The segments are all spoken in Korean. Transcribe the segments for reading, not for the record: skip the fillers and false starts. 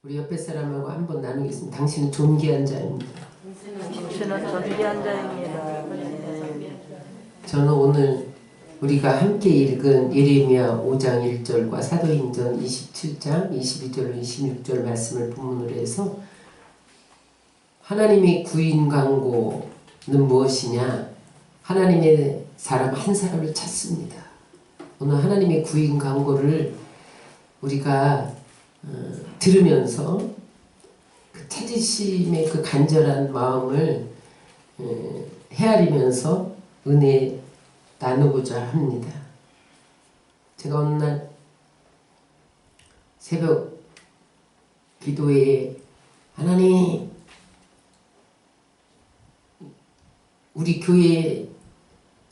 우리 옆에 사람하고 한번 나누겠습니다. 당신은 존귀한 자입니다. 당신은 존귀한 자입니다. 네. 저는 오늘 우리가 함께 읽은 예레미야 5장 1절과 사도행전 27장 22절 26절 말씀을 본문으로 해서 하나님의 구인 광고는 무엇이냐? 하나님의 사람 한 사람을 찾습니다. 오늘 하나님의 구인 광고를 우리가 들으면서 그 찾으심의 그 간절한 마음을 헤아리면서 은혜 나누고자 합니다. 제가 어느 날 새벽 기도에 하나님, 우리 교회에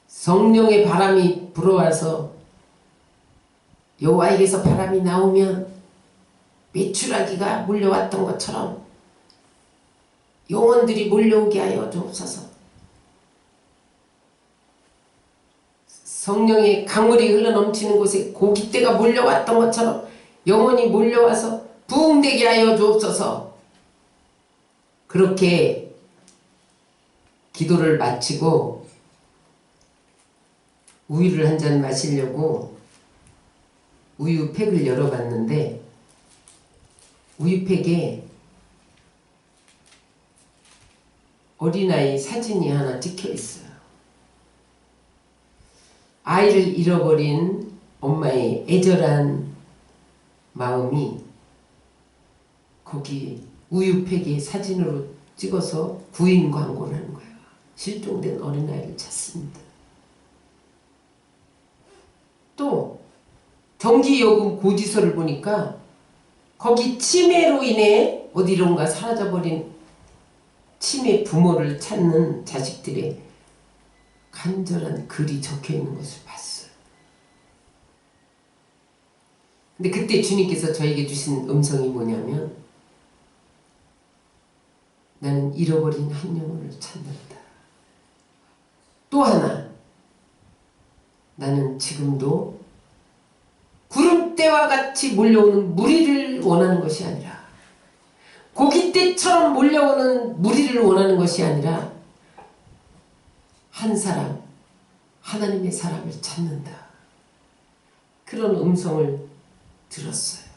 성령의 바람이 불어와서 여호와에게서 바람이 나오면 메추라기가 몰려왔던 것처럼 영혼들이 몰려오게 하여 주옵소서. 성령의 강물이 흘러넘치는 곳에 고깃대가 몰려왔던 것처럼 영혼이 몰려와서 부흥되게 하여 주옵소서. 그렇게 기도를 마치고 우유를 한 잔 마시려고 우유팩을 열어봤는데 우유팩에 어린아이 사진이 하나 찍혀있어요. 아이를 잃어버린 엄마의 애절한 마음이 거기 우유팩에 사진으로 찍어서 구인 광고를 하는 거예요. 실종된 어린아이를 찾습니다. 또 정기요금 고지서를 보니까 거기 치매로 인해 어디론가 사라져버린 치매 부모를 찾는 자식들의 간절한 글이 적혀있는 것을 봤어요. 근데 그때 주님께서 저에게 주신 음성이 뭐냐면 나는 잃어버린 한 영혼을 찾는다. 또 하나, 나는 지금도 구름대와 같이 몰려오는 무리를 원하는 것이 아니라 고깃대처럼 몰려오는 무리를 원하는 것이 아니라 한 사람, 하나님의 사람을 찾는다. 그런 음성을 들었어요.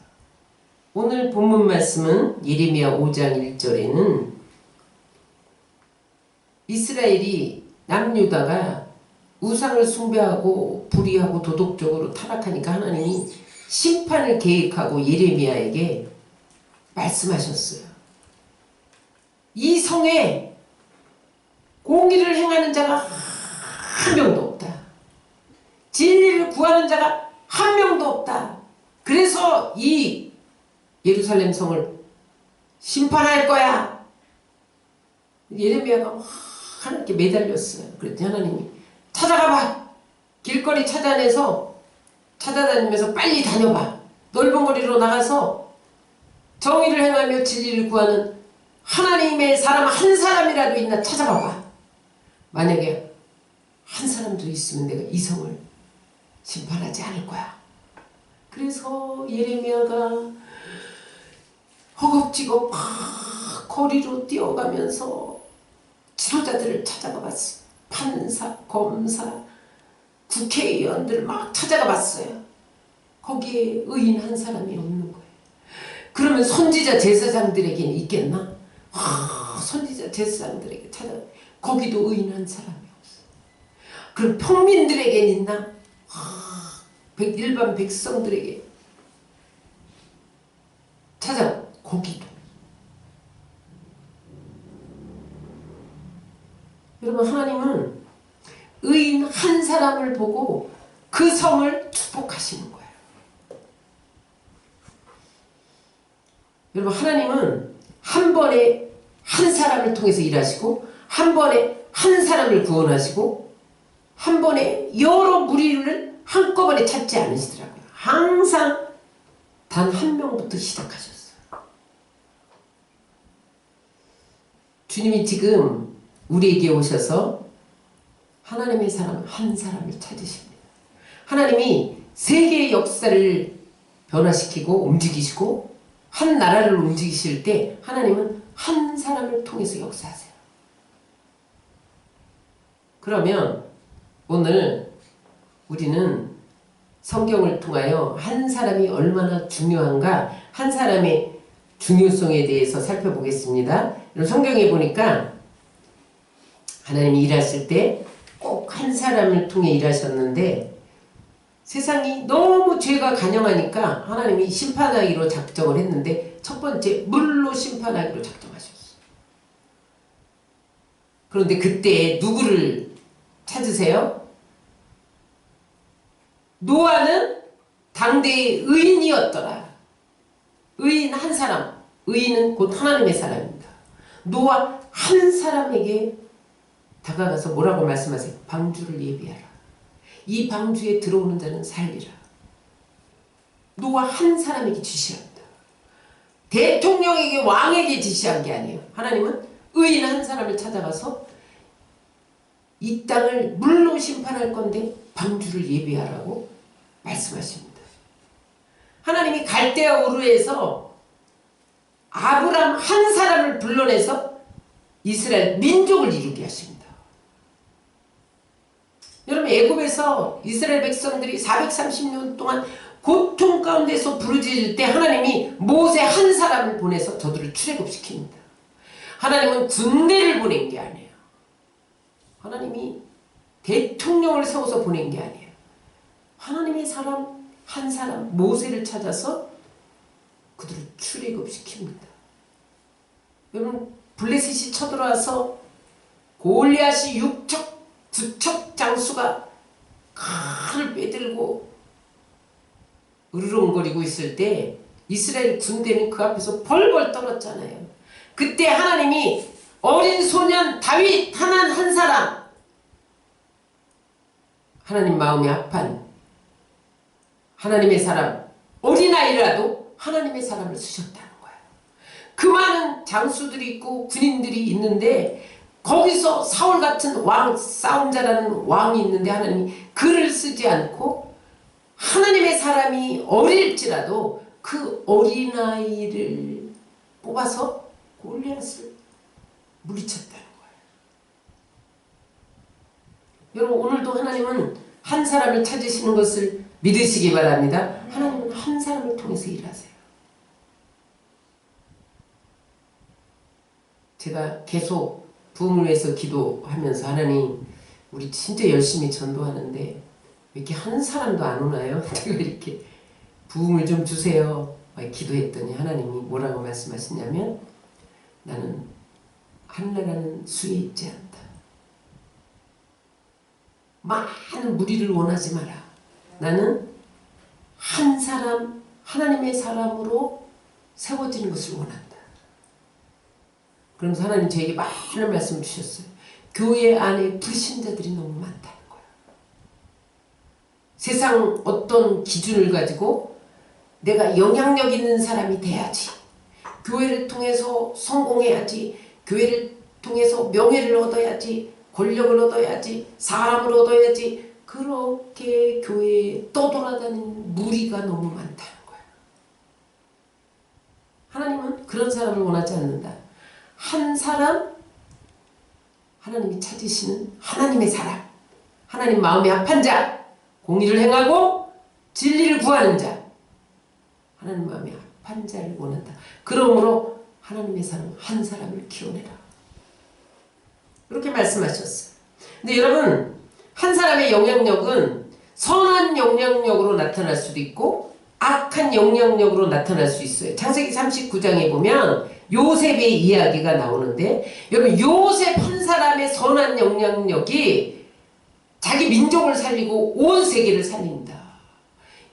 오늘 본문 말씀은 예레미야 5장 1절에는 이스라엘이 남유다가 우상을 숭배하고 불의하고 도덕적으로 타락하니까 하나님이 심판을 계획하고 예레미야에게 말씀하셨어요. 이 성에 공의를 행하는 자가 한 명도 없다. 진리를 구하는 자가 한 명도 없다. 그래서 이 예루살렘 성을 심판할 거야. 예레미야가 하나님께 매달렸어요. 그랬더니 하나님이 찾아가봐. 길거리 찾아내서 찾아다니면서 빨리 다녀봐. 넓은 거리로 나가서 정의를 행하며 진리를 구하는 하나님의 사람 한 사람이라도 있나 찾아봐봐. 만약에 한 사람도 있으면 내가 이 성을 심판하지 않을 거야. 그래서 예레미야가 허겁지겁 막 거리로 뛰어가면서 지도자들을 찾아가 봤어. 판사, 검사, 국회의원들을 막 찾아가 봤어요. 거기에 의인 한 사람이 없는 거예요. 그러면 선지자 제사장들에게는 있겠나? 선지자 제사장들에게 찾아 거기도 의인 한 사람이 없어. 그럼 평민들에게는 있나? 일반 백성들에게 찾아 거기도. 여러분, 하나님은 의인 한 사람을 보고 그 성을 축복하시는 거예요. 여러분, 하나님은 한 번에 한 사람을 통해서 일하시고 한 번에 한 사람을 구원하시고 한 번에 여러 무리를 한꺼번에 찾지 않으시더라고요. 항상 단 한 명부터 시작하셨어요. 주님이 지금 우리에게 오셔서 하나님의 사람 한 사람을 찾으십니다. 하나님이 세계의 역사를 변화시키고 움직이시고 한 나라를 움직이실 때 하나님은 한 사람을 통해서 역사하세요. 그러면 오늘 우리는 성경을 통하여 한 사람이 얼마나 중요한가, 한 사람의 중요성에 대해서 살펴보겠습니다. 성경에 보니까 하나님이 일하실 때 꼭 한 사람을 통해 일하셨는데, 세상이 너무 죄가 간영하니까 하나님이 심판하기로 작정을 했는데 첫 번째 물로 심판하기로 작정하셨어요. 그런데 그때 누구를 찾으세요? 노아는 당대의 의인이었더라. 의인 한 사람, 의인은 곧 하나님의 사람입니다. 노아 한 사람에게 다가가서 뭐라고 말씀하세요? 방주를 예비하라. 이 방주에 들어오는 자는 살리라. 노아 한 사람에게 지시합니다. 대통령에게, 왕에게 지시한 게 아니에요. 하나님은 의인 한 사람을 찾아가서 이 땅을 물로 심판할 건데 방주를 예비하라고 말씀하십니다. 하나님이 갈대아 우르에서 아브람 한 사람을 불러내서 이스라엘 민족을 이루게 하십니다. 여러분, 애굽에서 이스라엘 백성들이 430년 동안 고통 가운데서 부르짖을 때 하나님이 모세 한 사람을 보내서 저들을 출애굽시킵니다. 하나님은 군대를 보낸 게 아니에요. 하나님이 대통령을 세워서 보낸 게 아니에요. 하나님의 사람 한 사람 모세를 찾아서 그들을 출애굽시킵니다. 여러분, 블레셋이 쳐들어와서 골리앗이 6척 9척 장수가 칼을 빼들고 으르렁거리고 있을 때 이스라엘 군대는 그 앞에서 벌벌 떨었잖아요. 그때 하나님이 어린 소년 다윗 한 사람, 하나님 마음이 합한 하나님의 사람, 어린아이라도 하나님의 사람을 쓰셨다는 거예요. 그 많은 장수들이 있고 군인들이 있는데 거기서 사울 같은 왕, 싸움자라는 왕이 있는데 하나님이 그를 쓰지 않고 하나님의 사람이 어릴지라도 그 어린아이를 뽑아서 골리앗을 물리쳤다는 거예요. 여러분, 오늘도 하나님은 한 사람을 찾으시는 것을 믿으시기 바랍니다. 하나님은 한 사람을 통해서 일하세요. 제가 계속 부흥을 위해서 기도하면서 하나님, 우리 진짜 열심히 전도하는데 왜 이렇게 한 사람도 안 오나요? 제가 이렇게 부흥을 좀 주세요 기도했더니 하나님이 뭐라고 말씀하시냐면, 나는 하늘나라는 수에 있지 않다. 많은 무리를 원하지 마라. 나는 한 사람, 하나님의 사람으로 세워지는 것을 원한다. 그러면서 하나님 저에게 많은 말씀을 주셨어요. 교회 안에 불신자들이 너무 많다는 거예요. 세상 어떤 기준을 가지고 내가 영향력 있는 사람이 돼야지, 교회를 통해서 성공해야지, 교회를 통해서 명예를 얻어야지, 권력을 얻어야지, 사람을 얻어야지, 그렇게 교회에 떠돌아다니는 무리가 너무 많다는 거예요. 하나님은 그런 사람을 원하지 않는다. 한 사람, 하나님이 찾으시는 하나님의 사람, 하나님 마음에 합한 자, 공의를 행하고 진리를 구하는 자, 하나님 마음에 합한 자를 원한다. 그러므로 하나님의 사람 한 사람을 키워내라. 그렇게 말씀하셨어요. 근데 여러분, 한 사람의 영향력은 선한 영향력으로 나타날 수도 있고 악한 영향력으로 나타날 수 있어요. 창세기 39장에 보면 요셉의 이야기가 나오는데, 여러분, 요셉 한 사람의 선한 영향력이 자기 민족을 살리고 온 세계를 살립니다.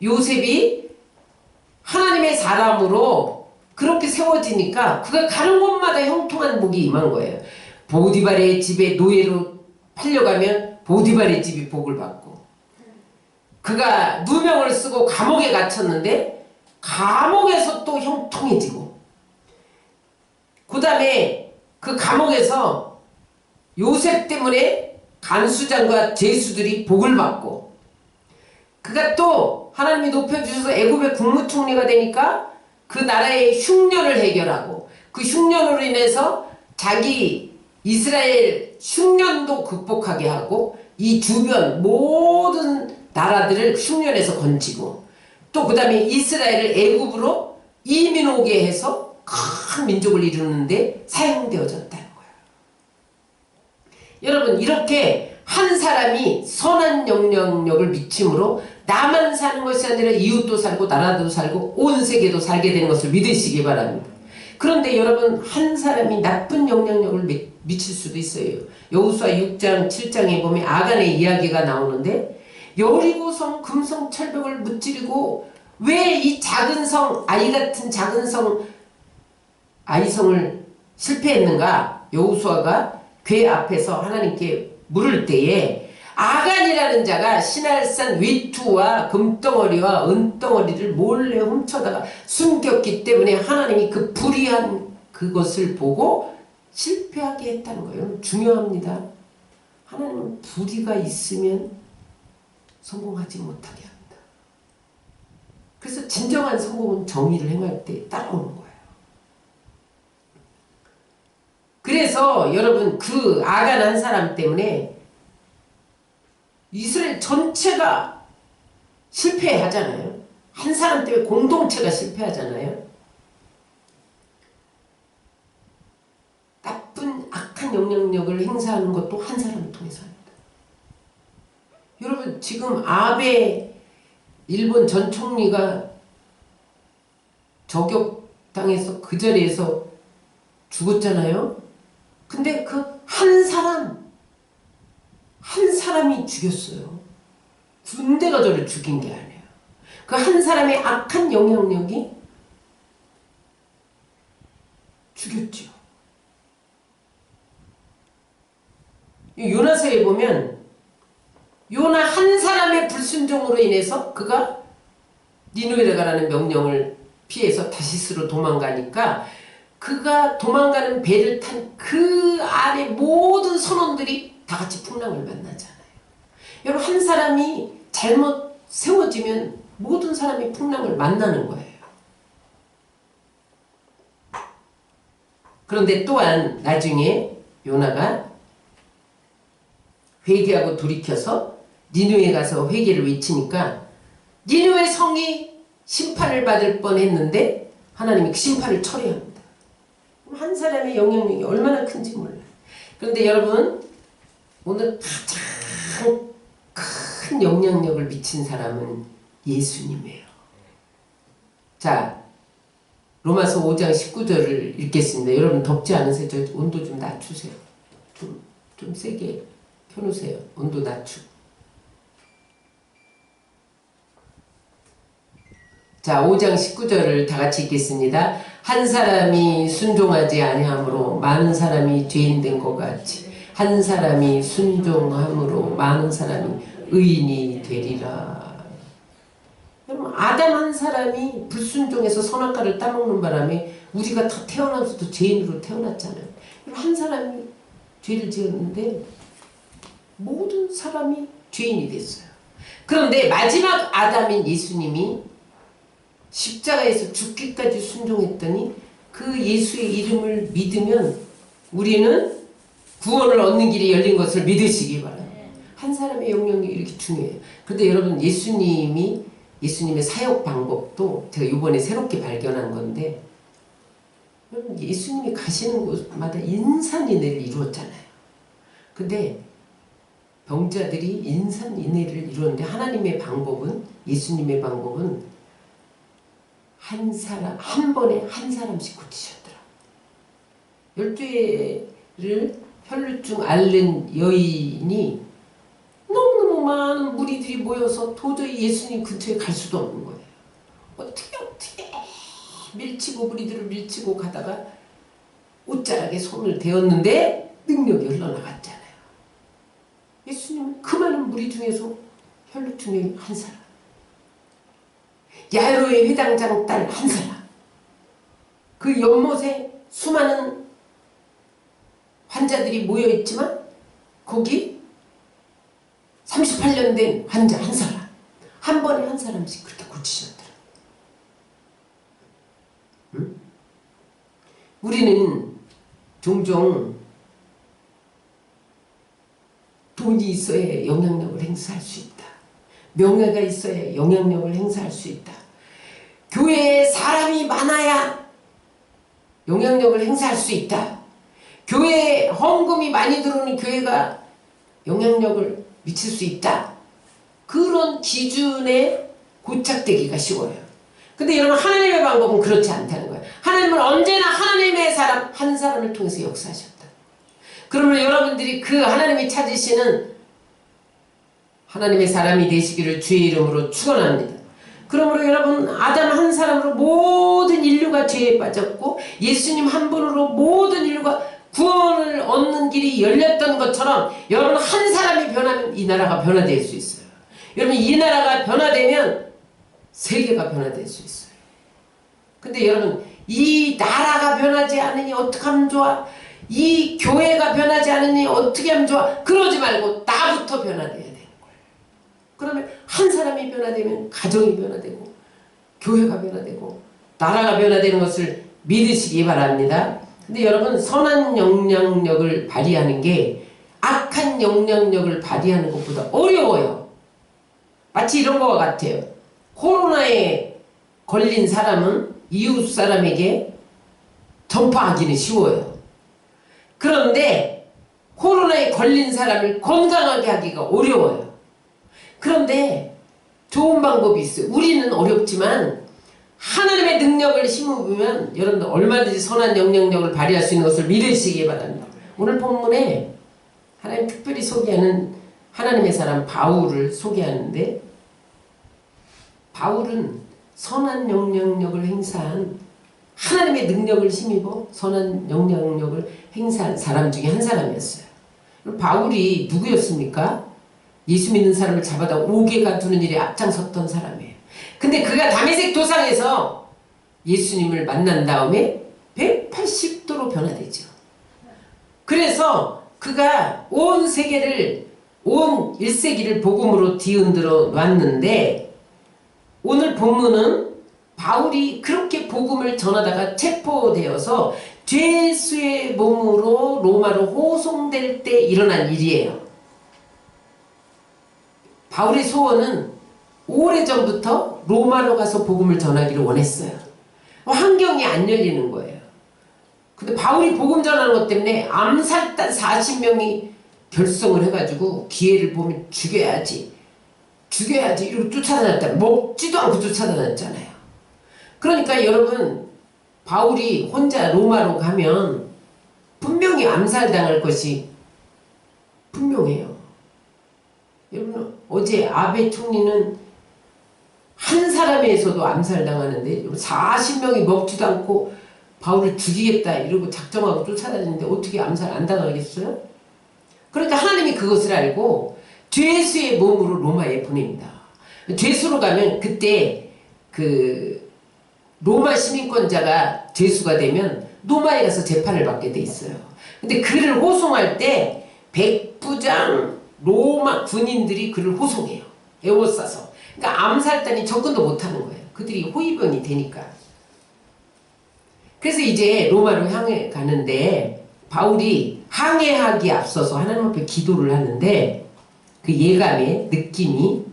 요셉이 하나님의 사람으로 그렇게 세워지니까 그가 가는 곳마다 형통한 복이 임한 거예요. 보디발의 집에 노예로 팔려가면 보디발의 집이 복을 받고, 그가 누명을 쓰고 감옥에 갇혔는데 감옥에서 또 형통해지고, 그 다음에 그 감옥에서 요셉 때문에 간수장과 죄수들이 복을 받고, 그가 또 하나님이 높여주셔서 애굽의 국무총리가 되니까 그 나라의 흉년을 해결하고 그 흉년으로 인해서 자기 이스라엘 흉년도 극복하게 하고 이 주변 모든 나라들을 흉년에서 건지고 또 그 다음에 이스라엘을 애굽으로 이민 오게 해서 큰 민족을 이루는데 사용되어졌다는 거예요. 여러분 이렇게 한 사람이 선한 영향력을 미침으로 나만 사는 것이 아니라 이웃도 살고 나라도 살고 온 세계도 살게 되는 것을 믿으시기 바랍니다. 그런데 여러분 한 사람이 나쁜 영향력을 미칠 수도 있어요. 여호수아 6장 7장에 보면 아간의 이야기가 나오는데 여리고성 금성 철벽을 무찌르고 왜 이 작은 성 아이 같은 작은 성 아이성을 실패했는가? 여호수아가 궤 앞에서 하나님께 물을 때에 아간이라는 자가 시날산 위투와 금덩어리와 은덩어리를 몰래 훔쳐다가 숨겼기 때문에 하나님이 그 불의한 그것을 보고 실패하게 했다는 거예요. 중요합니다. 하나님은 불의가 있으면 성공하지 못하게 합니다. 그래서 진정한 성공은 정의를 행할 때 따라오는 거예요. 그래서 여러분 그 아간 한 사람 때문에 이스라엘 전체가 실패하잖아요. 한 사람 때문에 공동체가 실패하잖아요. 나쁜 악한 영향력을 행사하는 것도 한 사람을 통해서 합니다. 여러분 지금 아베 일본 전 총리가 저격당해서 그 자리에서 죽었잖아요. 근데 그 한 사람이 죽였어요. 군대가 저를 죽인 게 아니에요. 그 한 사람의 악한 영향력이 죽였죠. 요나서에 보면 요나 한 사람의 불순종으로 인해서 그가 니느웨로 가라는 명령을 피해서 다시스로 도망가니까 그가 도망가는 배를 탄 그 안에 모든 선원들이 다 같이 풍랑을 만나잖아요. 여러분 한 사람이 잘못 세워지면 모든 사람이 풍랑을 만나는 거예요. 그런데 또한 나중에 요나가 회개하고 돌이켜서 니느웨에 가서 회개를 외치니까 니느웨 성이 심판을 받을 뻔했는데 하나님이 그 심판을 철회합니다. 한 사람의 영향력이 얼마나 큰지 몰라요. 그런데 여러분 오늘 가장 큰 영향력을 미친 사람은 예수님이에요. 자, 로마서 5장 19절을 읽겠습니다. 여러분 덥지 않으세요? 저 온도 좀 낮추세요. 좀 세게 켜놓으세요. 온도 낮추고. 자, 5장 19절을 다 같이 읽겠습니다. 한 사람이 순종하지 아니함으로 많은 사람이 죄인 된 것 같이 한 사람이 순종함으로 많은 사람이 의인이 되리라. 여러분 아담 한 사람이 불순종해서 선악과를 따먹는 바람에 우리가 다 태어나서도 죄인으로 태어났잖아요. 한 사람이 죄를 지었는데 모든 사람이 죄인이 됐어요. 그런데 마지막 아담인 예수님이 십자가에서 죽기까지 순종했더니 그 예수의 이름을 믿으면 우리는 구원을 얻는 길이 열린 것을 믿으시기 바랍니다. 한 사람의 영향력이 이렇게 중요해요. 그런데 여러분 예수님의 사역 방법도 제가 이번에 새롭게 발견한 건데 여러분 예수님이 가시는 곳마다 인산인해를 이루었잖아요. 근데 병자들이 인산인해를 이루었는데 하나님의 방법은 예수님의 방법은 한 번에 한 사람씩 고치셨더라. 12회를 혈루증 앓는 여인이 너무너무 많은 무리들이 모여서 도저히 예수님 근처에 갈 수도 없는 거예요. 어떻게 밀치고 무리들을 밀치고 가다가 옷자락에 손을 대었는데 능력이 흘러나갔잖아요. 예수님은 그 많은 무리 중에서 혈루증의 한 사람, 야이로의 회당장 딸 한 사람, 그 연못에 수많은 환자들이 모여있지만 거기 38년 된 환자 한 사람, 한 번에 한 사람씩 그렇게 고치셨더라. 우리는 종종 돈이 있어야 영향력을 행사할 수 있다. 명예가 있어야 영향력을 행사할 수 있다. 교회에 사람이 많아야 영향력을 행사할 수 있다. 교회에 헌금이 많이 들어오는 교회가 영향력을 미칠 수 있다. 그런 기준에 고착되기가 쉬워요. 근데 여러분, 하나님의 방법은 그렇지 않다는 거예요. 하나님은 언제나 하나님의 사람 한 사람을 통해서 역사하셨다. 그러면 여러분들이 그 하나님이 찾으시는 하나님의 사람이 되시기를 주의 이름으로 축원합니다. 그러므로 여러분, 아담 한 사람으로 모든 인류가 죄에 빠졌고 예수님 한 분으로 모든 인류가 구원을 얻는 길이 열렸던 것처럼 여러분, 한 사람이 변하면 이 나라가 변화될 수 있어요. 여러분, 이 나라가 변화되면 세계가 변화될 수 있어요. 근데 여러분, 이 나라가 변하지 않으니 어떻게 하면 좋아? 이 교회가 변하지 않으니 어떻게 하면 좋아? 그러지 말고 나부터 변화돼야 되는 거예요. 그러면 한 사람이 변화되면 가정이 변화되고 교회가 변화되고 나라가 변화되는 것을 믿으시기 바랍니다. 근데 여러분, 선한 영향력을 발휘하는 게 악한 영향력을 발휘하는 것보다 어려워요. 마치 이런 것과 같아요. 코로나에 걸린 사람은 이웃 사람에게 전파하기는 쉬워요. 그런데 코로나에 걸린 사람을 건강하게 하기가 어려워요. 그런데 좋은 방법이 있어요. 우리는 어렵지만 하나님의 능력을 힘입으면 여러분들 얼마든지 선한 영향력을 발휘할 수 있는 것을 믿으시기 바랍니다. 오늘 본문에 하나님 특별히 소개하는 하나님의 사람 바울을 소개하는데, 바울은 선한 영향력을 행사한, 하나님의 능력을 힘입어 선한 영향력을 행사한 사람 중에 한 사람이었어요. 바울이 누구였습니까? 예수 믿는 사람을 잡아다 옥에 가두는 일에 앞장섰던 사람이에요. 근데 그가 다메섹 도상에서 예수님을 만난 다음에 180도로 변화되죠. 그래서 그가 온 세계를, 온 1세기를 복음으로 뒤흔들어 놨는데, 오늘 본문은 바울이 그렇게 복음을 전하다가 체포되어서 죄수의 몸으로 로마로 호송될 때 일어난 일이에요. 바울의 소원은 오래전부터 로마로 가서 복음을 전하기를 원했어요. 환경이 안 열리는 거예요. 근데 바울이 복음 전하는 것 때문에 암살단 40명이 결성을 해가지고 기회를 보면 죽여야지 이러고 쫓아다녔다. 먹지도 않고 쫓아다녔잖아요. 그러니까 여러분, 바울이 혼자 로마로 가면 분명히 암살당할 것이 분명해요. 여러분, 어제 아베 총리는 한 사람에서도 암살당하는데 40명이 먹지도 않고 바울을 죽이겠다 이러고 작정하고 쫓아다니는데 어떻게 암살 안 당하겠어요? 그러니까 하나님이 그것을 알고 죄수의 몸으로 로마에 보냅니다. 죄수로 가면 그때 그 로마 시민권자가 죄수가 되면 로마에 가서 재판을 받게 돼 있어요. 근데 그를 호송할 때 백부장 로마 군인들이 그를 호송해요. 에워싸서. 그러니까 암살단이 접근도 못하는 거예요. 그들이 호위병이 되니까. 그래서 이제 로마로 향해 가는데 바울이 항해하기에 앞서서 하나님 앞에 기도를 하는데, 그 예감의 느낌이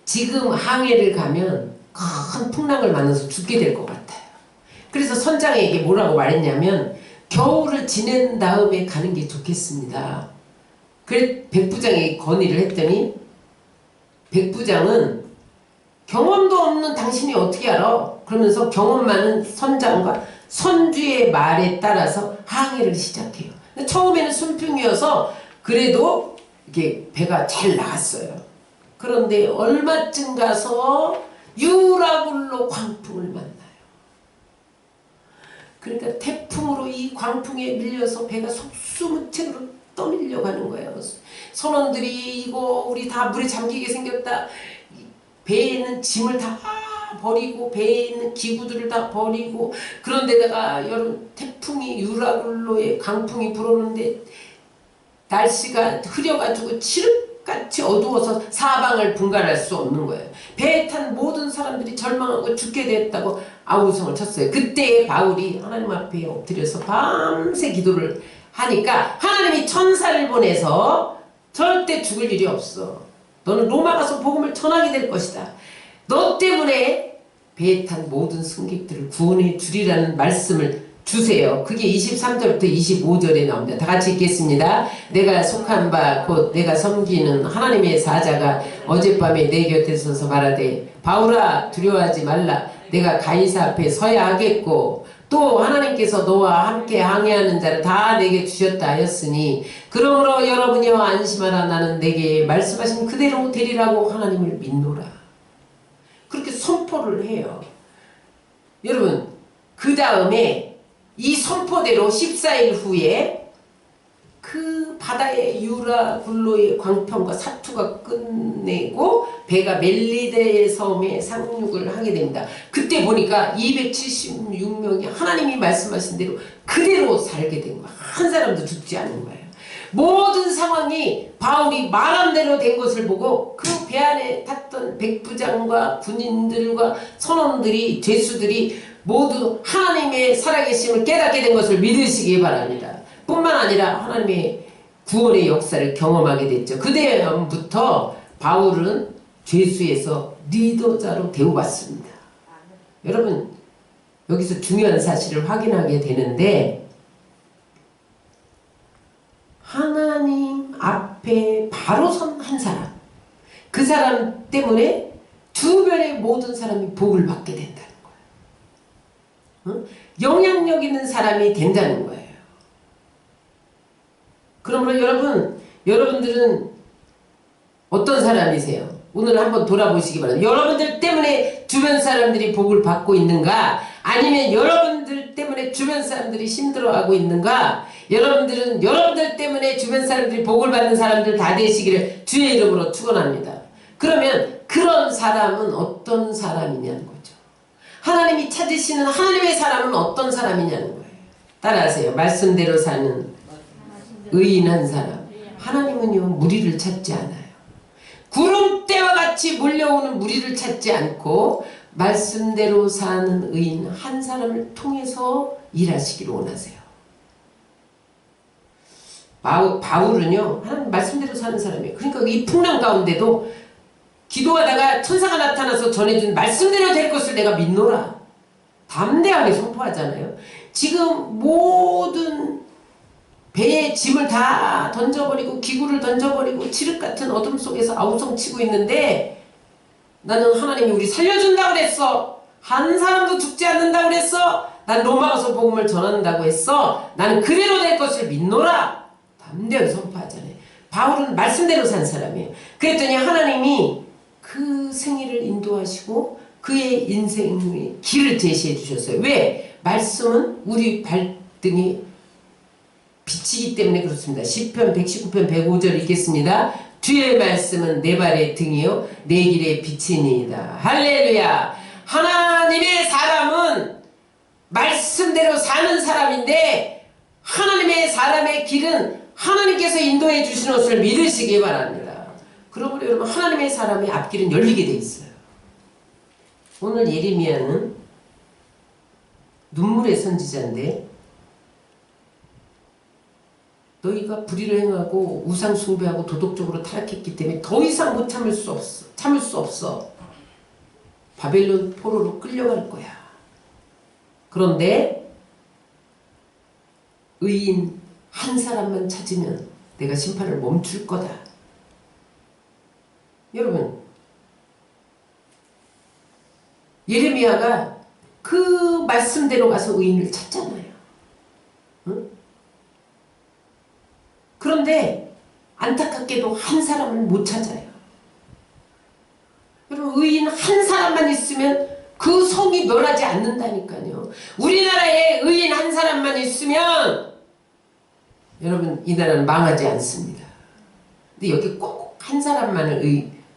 지금 항해를 가면 큰 풍랑을 만나서 죽게 될 것 같아요. 그래서 선장에게 뭐라고 말했냐면, 겨울을 지낸 다음에 가는 게 좋겠습니다. 그래 백부장에게 건의를 했더니, 백부장은 경험도 없는 당신이 어떻게 알아? 그러면서 경험 많은 선장과 선주의 말에 따라서 항해를 시작해요. 처음에는 순풍이어서 그래도 이게 배가 잘 나갔어요. 그런데 얼마쯤 가서 유라굴로 광풍을 만나요. 그러니까 태풍으로 이 광풍에 밀려서 배가 속수무책으로 떠밀려 가는 거예요. 선원들이 이거 우리 다 물에 잠기게 생겼다. 배에 있는 짐을 다 버리고 배에 있는 기구들을 다 버리고, 그런데다가 여름 태풍이 유라굴로에 강풍이 불어오는데 날씨가 흐려가지고 칠흑같이 어두워서 사방을 분간할 수 없는 거예요. 배에 탄 모든 사람들이 절망하고 죽게 됐다고 아우성을 쳤어요. 그때 바울이 하나님 앞에 엎드려서 밤새 기도를 하니까 하나님이 천사를 보내서 절대 죽을 일이 없어. 너는 로마 가서 복음을 전하게 될 것이다. 너 때문에 배에 탄 모든 승객들을 구원해 주리라는 말씀을 주세요. 그게 23절부터 25절에 나옵니다. 다 같이 읽겠습니다. 내가 속한 바 곧 내가 섬기는 하나님의 사자가 어젯밤에 내 곁에 서서 말하되 바울아 두려워하지 말라. 내가 가이사 앞에 서야 하겠고 또 하나님께서 너와 함께 항해하는 자를 다 내게 주셨다 하였으니 그러므로 여러분이여 안심하라. 나는 내게 말씀하신 그대로 되리라고 하나님을 믿노라. 그렇게 선포를 해요. 여러분 그 다음에 이 선포대로 14일 후에 그 바다의 유라 굴로의 광평과 사투가 끝내고 배가 멜리데 섬에 상륙을 하게 됩니다. 그때 보니까 276명이 하나님이 말씀하신 대로 그대로 살게 된 거야. 한 사람도 죽지 않은 거예요. 모든 상황이 바울이 말한 대로 된 것을 보고 그 배 안에 탔던 백부장과 군인들과 선원들이 죄수들이 모두 하나님의 살아계심을 깨닫게 된 것을 믿으시기 바랍니다. 뿐만 아니라 하나님의 구원의 역사를 경험하게 됐죠. 그때부터 바울은 죄수에서 리더자로 대우받습니다. 여러분 여기서 중요한 사실을 확인하게 되는데 하나님 앞에 바로 선 한 사람, 그 사람 때문에 주변의 모든 사람이 복을 받게 된다는 거예요. 영향력 있는 사람이 된다는 거예요. 그러므로 여러분들은 어떤 사람이세요? 오늘 한번 돌아보시기 바랍니다. 여러분들 때문에 주변 사람들이 복을 받고 있는가? 아니면 여러분들 때문에 주변 사람들이 힘들어하고 있는가? 여러분들은 여러분들 때문에 주변 사람들이 복을 받는 사람들 다 되시기를 주의 이름으로 축원합니다. 그러면 그런 사람은 어떤 사람이냐는 거죠. 하나님이 찾으시는 하나님의 사람은 어떤 사람이냐는 거예요. 따라하세요. 말씀대로 사는 의인한 사람. 하나님은요 무리를 찾지 않아요. 구름대와 같이 몰려오는 무리를 찾지 않고 말씀대로 사는 의인 한 사람을 통해서 일하시기를 원하세요. 바울은요 하나님 말씀대로 사는 사람이에요. 그러니까 이 풍랑 가운데도 기도하다가 천사가 나타나서 전해준 말씀대로 될 것을 내가 믿노라 담대하게 선포하잖아요. 지금 모든 배에 짐을 다 던져버리고 기구를 던져버리고 칠흑 같은 어둠 속에서 아우성치고 있는데 나는 하나님이 우리 살려준다고 그랬어. 한 사람도 죽지 않는다고 그랬어. 난 로마 가서 복음을 전한다고 했어. 나는 그대로 될 것을 믿노라 담대하게 선포하잖아요. 바울은 말씀대로 산 사람이에요. 그랬더니 하나님이 그 생애를 인도하시고 그의 인생의 길을 제시해 주셨어요. 왜? 말씀은 우리 발등에 빛이기 때문에 그렇습니다. 시편 119편 105절 읽겠습니다. 주의 말씀은 내 발의 등이요 내 길의 빛이니이다. 할렐루야. 하나님의 사람은 말씀대로 사는 사람인데 하나님의 사람의 길은 하나님께서 인도해 주신 것을 믿으시기 바랍니다. 그러므로 여러분 하나님의 사람의 앞길은 열리게 돼 있어요. 오늘 예레미야는 눈물의 선지자인데 너희가 불의를 행하고 우상 숭배하고 도덕적으로 타락했기 때문에 더 이상 못 참을 수 없어. 바벨론 포로로 끌려갈 거야. 그런데 의인 한 사람만 찾으면 내가 심판을 멈출 거다. 여러분 예레미야가 그 말씀대로 가서 의인을 찾잖아요. 응? 그런데 안타깝게도 한 사람을 못 찾아요. 여러분 의인 한 사람만 있으면 그 성이 멸하지 않는다니까요. 우리나라에 의인 한 사람만 있으면 여러분 이 나라는 망하지 않습니다. 근데 여기 꼭 한 사람만을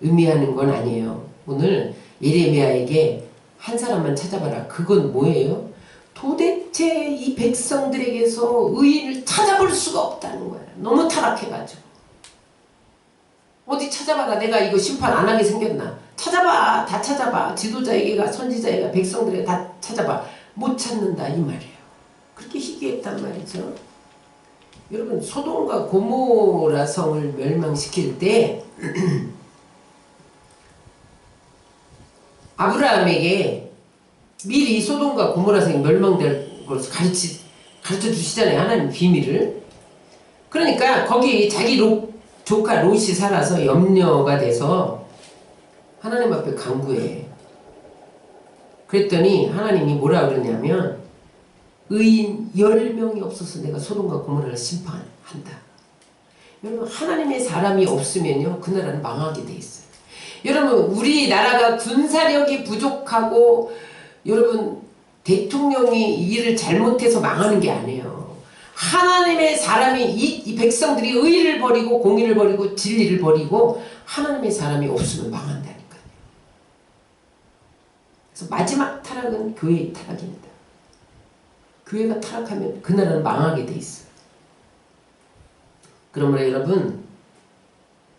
의미하는 건 아니에요. 오늘 예레미야에게 한 사람만 찾아봐라. 그건 뭐예요? 도대체 이 백성들에게서 의인을 찾아볼 수가 없다는 거야. 너무 타락해가지고. 어디 찾아봐라. 내가 이거 심판 안 하게 생겼나? 찾아봐. 다 찾아봐. 지도자에게가 선지자에게 백성들에게 다 찾아봐. 못 찾는다 이 말이에요. 그렇게 희귀했단 말이죠. 여러분 소돔과 고모라 성을 멸망시킬 때 아브라함에게 미리 소돔과 고모라 성이 멸망될 것을 가르쳐 주시잖아요. 하나님 비밀을. 그러니까 거기 자기 조카 롯이 살아서 염려가 돼서 하나님 앞에 간구해. 그랬더니 하나님이 뭐라 그러냐면 의인 10명이 없어서 내가 소돔과 고모라를 심판한다. 여러분 하나님의 사람이 없으면요 그 나라는 망하게 돼 있어요. 여러분 우리나라가 군사력이 부족하고 여러분 대통령이 일을 잘못해서 망하는 게 아니에요. 하나님의 사람이 이 백성들이 의를 버리고 공의를 버리고 진리를 버리고 하나님의 사람이 없으면 망한다니까요. 그래서 마지막 타락은 교회의 타락입니다. 교회가 타락하면 그 나라는 망하게 돼 있어요. 그러므로 여러분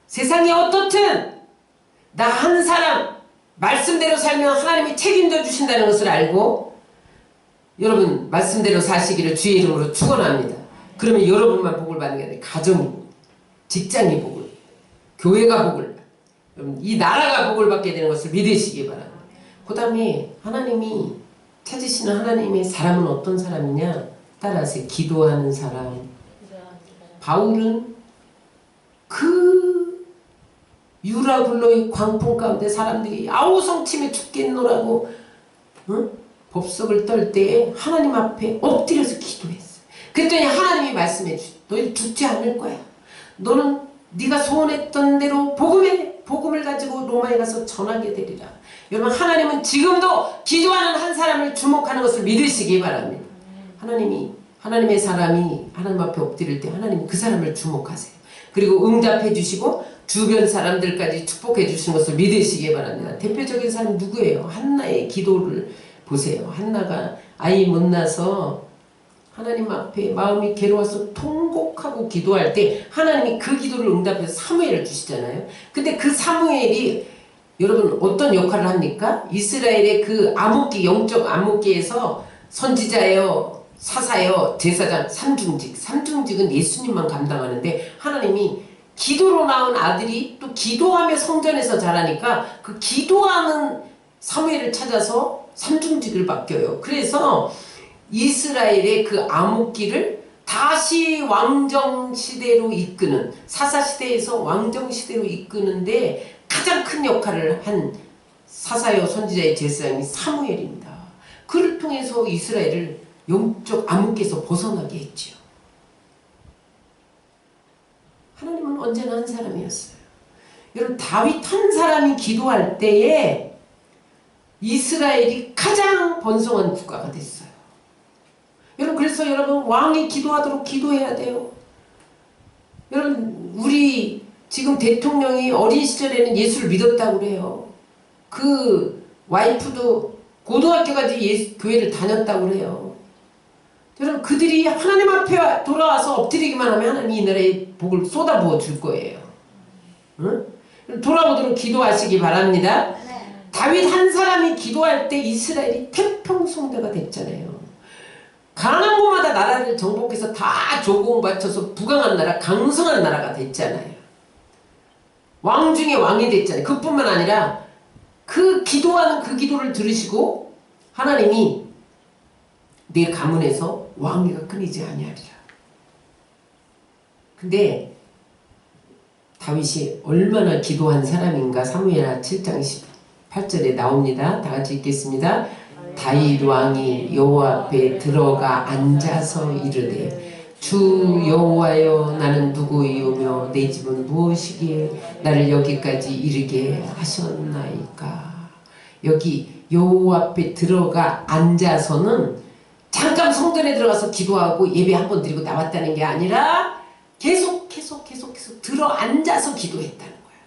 세상이 어떻든 나 한 사람 말씀대로 살면 하나님이 책임져 주신다는 것을 알고 여러분 말씀대로 사시기를 주의 이름으로 축원합니다. 그러면 여러분만 복을 받는 게 아니라 가정이 직장이 복을 교회가 복을 여러분 이 나라가 복을 받게 되는 것을 믿으시기 바랍니다. 그 다음에 하나님이 찾으시는 하나님의 사람은 어떤 사람이냐 따라서 기도하는 사람. 바울은 그 유라굴로의 광풍 가운데 사람들이 아우성침에 죽겠노라고 법석을 떨 때에 하나님 앞에 엎드려서 기도했어요. 그랬더니 하나님이 말씀해 주시죠. 너희 죽지 않을 거야. 너는 네가 소원했던 대로 복음을 가지고 로마에 가서 전하게 되리라. 여러분 하나님은 지금도 기도하는 한 사람을 주목하는 것을 믿으시기 바랍니다. 하나님의 사람이 하나님 앞에 엎드릴 때 하나님이 그 사람을 주목하세요. 그리고 응답해 주시고 주변 사람들까지 축복해 주시는 것을 믿으시기 바랍니다. 대표적인 사람이 누구예요? 한나의 기도를 보세요. 한나가 아이 못 낳아서 하나님 앞에 마음이 괴로워서 통곡하고 기도할 때 하나님이 그 기도를 응답해서 사무엘을 주시잖아요. 근데 그 사무엘이 여러분 어떤 역할을 합니까? 이스라엘의 그 암흑기, 영적 암흑기에서 선지자예요, 사사예요, 제사장, 삼중직은 예수님만 감당하는데 하나님이 기도로 낳은 아들이 또 기도하며 성전에서 자라니까 그 기도하는 사무엘을 찾아서 삼중직을 맡겨요. 그래서 이스라엘의 그 암흑기를 다시 왕정시대로 이끄는 사사시대에서 왕정시대로 이끄는데 가장 큰 역할을 한 사사요 선지자의 제사장이 사무엘입니다. 그를 통해서 이스라엘을 영적 암흑기에서 벗어나게 했지요. 하나님은 언제나 한 사람이었어요. 여러분 다윗 한 사람이 기도할 때에 이스라엘이 가장 번성한 국가가 됐어요. 여러분 그래서 여러분 왕이 기도하도록 기도해야 돼요. 여러분 우리 지금 대통령이 어린 시절에는 예수를 믿었다고 그래요. 그 와이프도 고등학교까지 교회를 다녔다고 그래요. 여러분 그들이 하나님 앞에 돌아와서 엎드리기만 하면 하나님이 이 나라에 복을 쏟아부어 줄 거예요. 응? 돌아오도록 기도하시기 바랍니다. 네. 다윗 한 사람이 기도할 때 이스라엘이 태평성대가 됐잖아요. 가난한 곳마다 나라를 정복해서 다 조공 바쳐서 부강한 나라, 강성한 나라가 됐잖아요. 왕 중에 왕이 됐잖아요. 그뿐만 아니라 그 기도하는 그 기도를 들으시고 하나님이 내 가문에서 왕위가 끊이지 아니하리라. 근데 다윗이 얼마나 기도한 사람인가 사무엘하 7장 18절에 나옵니다. 다 같이 읽겠습니다. 다윗 왕이 여호와 앞에 들어가 앉아서 이르되 주 여호와여 나는 누구이오며 내 집은 무엇이기에 나를 여기까지 이르게 하셨나이까. 여기 여호와 앞에 들어가 앉아서는 잠깐 성전에 들어가서 기도하고 예배 한번 드리고 나왔다는 게 아니라 계속 들어 앉아서 기도했다는 거예요.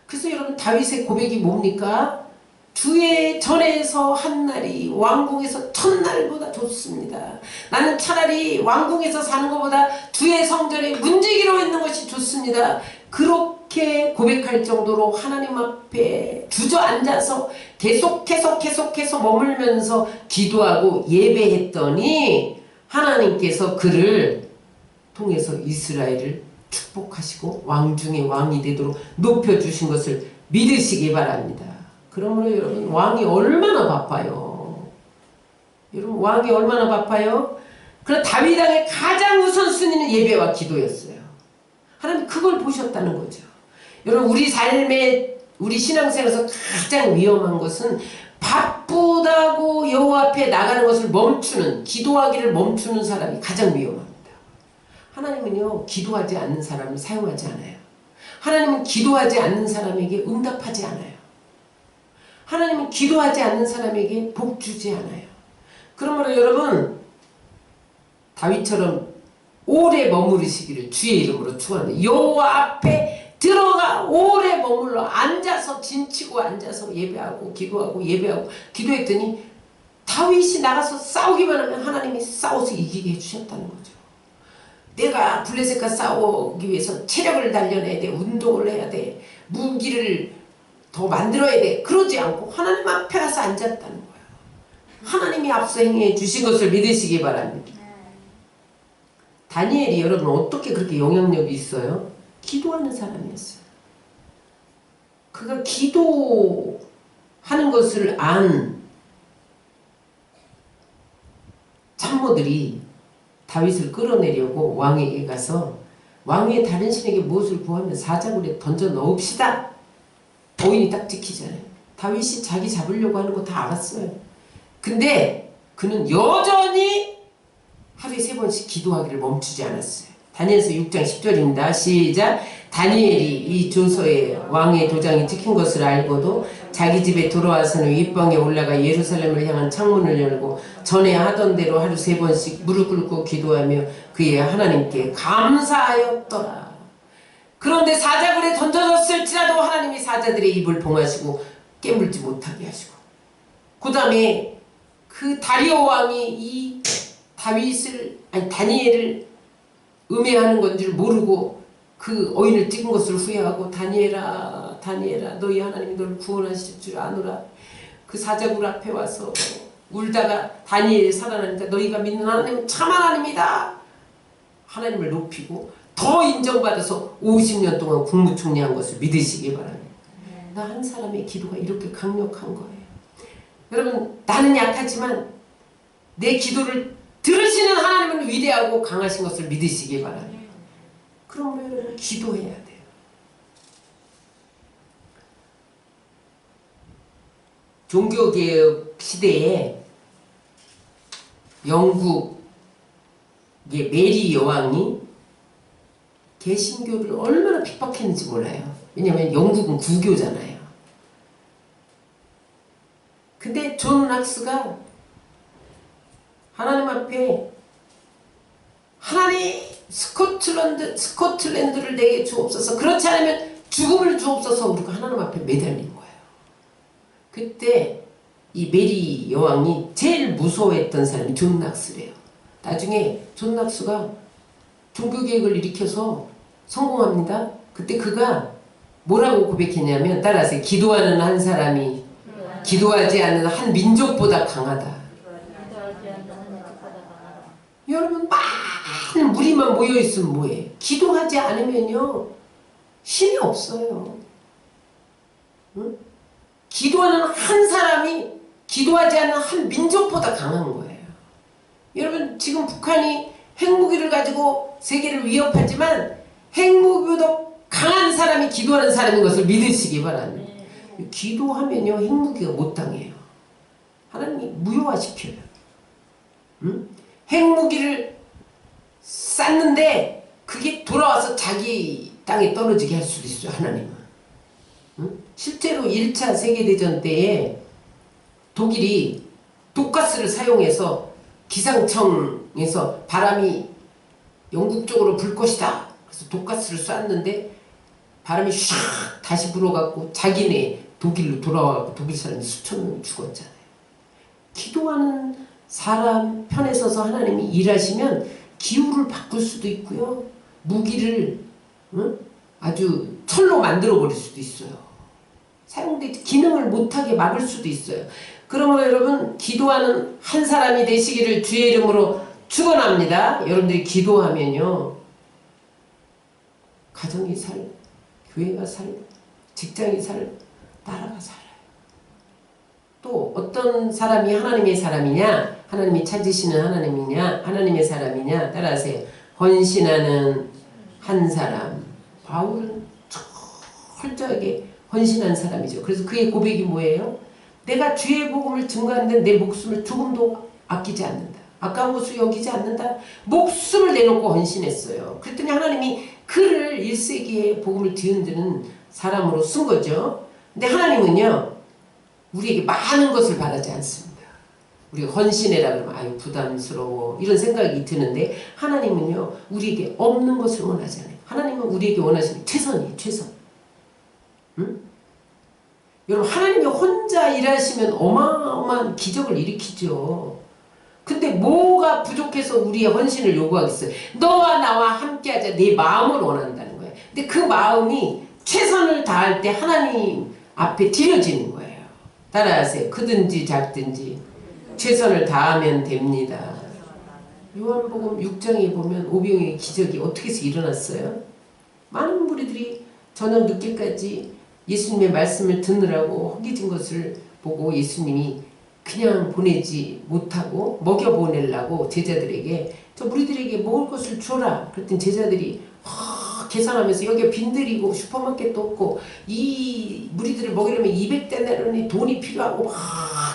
그래서 여러분 다윗의 고백이 뭡니까? 주의 전에서 한 날이 왕궁에서 천날보다 좋습니다. 나는 차라리 왕궁에서 사는 것보다 주의 성전에 문지기로 있는 것이 좋습니다. 그렇게 그렇게 고백할 정도로 하나님 앞에 주저앉아서 계속해서 머물면서 기도하고 예배했더니 하나님께서 그를 통해서 이스라엘을 축복하시고 왕 중에 왕이 되도록 높여주신 것을 믿으시기 바랍니다. 그러므로 여러분, 왕이 얼마나 바빠요. 여러분, 왕이 얼마나 바빠요. 그럼 다윗 왕의 가장 우선순위는 예배와 기도였어요. 하나님 그걸 보셨다는 거죠. 여러분, 우리 삶에, 우리 신앙생활에서 가장 위험한 것은 바쁘다고 여호와 앞에 나가는 것을 멈추는, 기도하기를 멈추는 사람이 가장 위험합니다. 하나님은요, 기도하지 않는 사람을 사용하지 않아요. 하나님은 기도하지 않는 사람에게 응답하지 않아요. 하나님은 기도하지 않는 사람에게 복 주지 않아요. 그러므로 여러분, 다윗처럼 오래 머무르시기를 주의 이름으로 축원합니다. 여호와 앞에 들어가 오래 머물러 앉아서 진치고 앉아서 예배하고 기도하고 예배하고 기도했더니 다윗이 나가서 싸우기만 하면 하나님이 싸워서 이기게 해주셨다는 거죠. 내가 블레셋과 싸우기 위해서 체력을 단련해야 돼. 운동을 해야 돼. 무기를 더 만들어야 돼. 그러지 않고 하나님 앞에 가서 앉았다는 거예요. 하나님이 앞서 행해 주신 것을 믿으시기 바랍니다. 다니엘이 여러분 어떻게 그렇게 영향력이 있어요? 기도하는 사람이었어요. 그가 기도하는 것을 안 참모들이 다윗을 끌어내려고 왕에게 가서 왕의 다른 신에게 무엇을 구하면 사자굴에 던져 넣읍시다. 어인이 딱 지키잖아요. 다윗이 자기 잡으려고 하는 거 다 알았어요. 근데 그는 여전히 하루에 3번씩 기도하기를 멈추지 않았어요. 다니엘서 6장 10절입니다. 시작. 다니엘이 이 조서에 왕의 도장이 찍힌 것을 알고도 자기 집에 돌아와서는 윗방에 올라가 예루살렘을 향한 창문을 열고 전에 하던 대로 하루 3번씩 무릎 꿇고 기도하며 그의 하나님께 감사하였더라. 그런데 사자굴에 던져졌을지라도 하나님이 사자들의 입을 봉하시고 깨물지 못하게 하시고, 그 다음에 그 다리오 왕이 이 다니엘을 음해하는 건 줄 모르고 그 어인을 찍은 것을 후회하고 다니엘아 너희 하나님이 너를 구원하실 줄 아노라. 그 사자굴 앞에 와서 울다가 다니엘이 살아나니까 너희가 믿는 하나님은 참 하나님이다. 하나님을 높이고 더 인정받아서 50년 동안 국무총리한 것을 믿으시기 바랍니다. 나 한 사람의 기도가 이렇게 강력한 거예요. 여러분, 나는 약하지만 내 기도를 들으시는 하나님은 위대하고 강하신 것을 믿으시기 바랍니다. 그럼 여러분 기도해야 돼요. 종교개혁 시대에 영국의 메리 여왕이 개신교를 얼마나 핍박했는지 몰라요. 왜냐면 영국은 구교잖아요. 근데 존 락스가 하나님 앞에 하나님 스코틀랜드를 내게 주옵소서, 그렇지 않으면 죽음을 주옵소서, 우리가 하나님 앞에 매달린 거예요. 그때 이 메리 여왕이 제일 무서워했던 사람이 존 락스래요. 나중에 존 락스가 종교개혁을 일으켜서 성공합니다. 그때 그가 뭐라고 고백했냐면, 따라서 기도하는 한 사람이 기도하지 않는 한 민족보다 강하다. 여러분, 많은 무리만 모여있으면 뭐해? 기도하지 않으면요 힘이 없어요. 응? 기도하는 한 사람이 기도하지 않는 한 민족보다 강한 거예요. 여러분, 지금 북한이 핵무기를 가지고 세계를 위협하지만 핵무기보다 강한 사람이 기도하는 사람인 것을 믿으시기 바랍니다. 기도하면요 핵무기가 못 당해요. 하나님이 무효화시켜요. 응? 핵무기를 쐈는데 그게 돌아와서 자기 땅에 떨어지게 할 수도 있어요. 하나님은. 응? 실제로 1차 세계대전 때에 독일이 독가스를 사용해서 기상청에서 바람이 영국 쪽으로 불 것이다. 그래서 독가스를 쐈는데 바람이 샥 다시 불어갖고 자기네 독일로 돌아와서 독일 사람이 수천 명 죽었잖아요. 기도하는 사람 편에 서서 하나님이 일하시면 기후를 바꿀 수도 있고요. 무기를 아주 철로 만들어 버릴 수도 있어요. 사용돼 기능을 못하게 막을 수도 있어요. 그러므로 여러분 기도하는 한 사람이 되시기를 주의 이름으로 축원합니다. 여러분들이 기도하면요 가정이 살고 교회가 살고 직장이 살고 나라가 살아요. 또 어떤 사람이 하나님의 사람이냐 하나님이 찾으시는 하나님이냐 하나님의 사람이냐 따라하세요. 헌신하는 한 사람. 바울은 철저하게 헌신한 사람이죠. 그래서 그의 고백이 뭐예요? 내가 주의 복음을 증거하는데 내 목숨을 조금도 아끼지 않는다. 아까운 것을 여기지 않는다. 목숨을 내놓고 헌신했어요. 그랬더니 하나님이 그를 1세기에 복음을 뒤흔드는 사람으로 쓴 거죠. 근데 하나님은요 우리에게 많은 것을 바라지 않습니다. 우리가 헌신해라 그러면 아유 부담스러워 이런 생각이 드는데 하나님은요 우리에게 없는 것을 원하지 않아요. 하나님은 우리에게 원하시는 최선이에요. 최선. 응? 여러분 하나님이 혼자 일하시면 어마어마한 기적을 일으키죠. 근데 뭐가 부족해서 우리의 헌신을 요구하겠어요? 너와 나와 함께하자 내 마음을 원한다는 거예요. 근데 그 마음이 최선을 다할 때 하나님 앞에 드려지는 거예요. 따라하세요. 크든지 작든지 최선을 다하면 됩니다. 요한복음 6장에 보면 오병이의 기적이 어떻게 해서 일어났어요? 많은 무리들이 저녁 늦게까지 예수님의 말씀을 듣느라고 허기진 것을 보고 예수님이 그냥 보내지 못하고 먹여보내려고 제자들에게 저 무리들에게 먹을 것을 줘라. 그랬더니 제자들이 계산하면서 여기가 빈들이고 슈퍼마켓도 없고 이 무리들을 먹이려면 200데나리온의 돈이 필요하고 막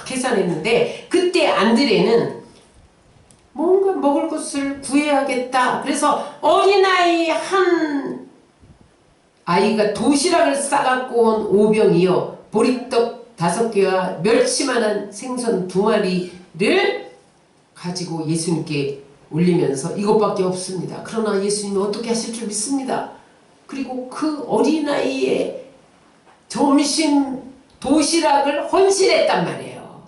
계산했는데 그때 안드레는 뭔가 먹을 것을 구해야겠다. 그래서 어린아이 한 아이가 도시락을 싸갖고 온 오병이요 보리떡 5개와 멸치만한 생선 2마리를 가지고 예수님께 올리면서 이것밖에 없습니다. 그러나 예수님이 어떻게 하실 줄 믿습니다. 그리고 그 어린아이의 점심 도시락을 헌신했단 말이에요.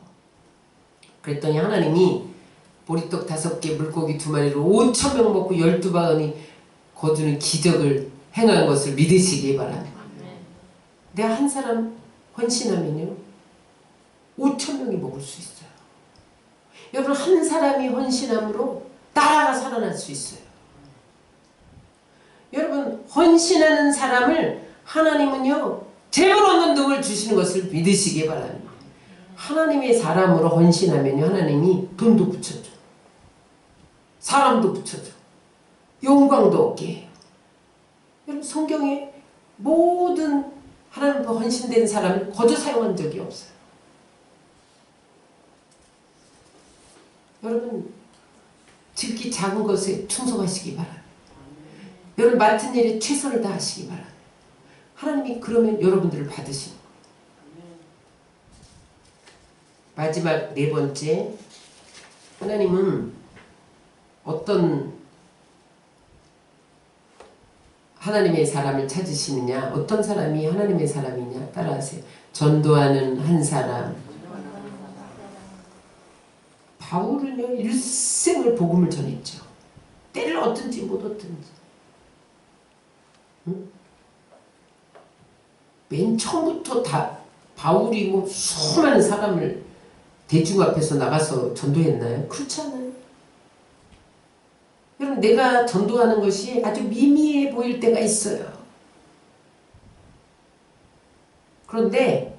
그랬더니 하나님이 보리떡 5개 물고기 2마리로 5,000명 먹고 12바구니 거두는 기적을 행한 것을 믿으시기 바랍니다. 내가 한 사람 헌신하면요 5,000명이 먹을 수 있어요. 여러분 한 사람이 헌신함으로 나라가 살아날 수 있어요. 여러분 헌신하는 사람을 하나님은요 재물 얻는 등을 주시는 것을 믿으시기 바랍니다. 하나님의 사람으로 헌신하면요 하나님이 돈도 붙여줘 사람도 붙여줘 영광도 얻게 해요. 여러분 성경에 모든 하나님과 헌신된 사람을 거저 사용한 적이 없어요. 여러분 특히 작은 것에 충성하시기 바랍니다. 여러분 맡은 일에 최선을 다하시기 바랍니다. 하나님이 그러면 여러분들을 받으시는 거예요. 마지막 4번째 하나님은 어떤 하나님의 사람을 찾으시느냐 어떤 사람이 하나님의 사람이냐 따라하세요. 전도하는 한 사람. 바울은요 일생을 복음을 전했죠. 때를 얻든지 못 얻든지. 응? 맨 처음부터 다 바울이 뭐 수많은 사람을 대중 앞에서 나가서 전도했나요? 그렇지 않아요. 여러분 내가 전도하는 것이 아주 미미해 보일 때가 있어요. 그런데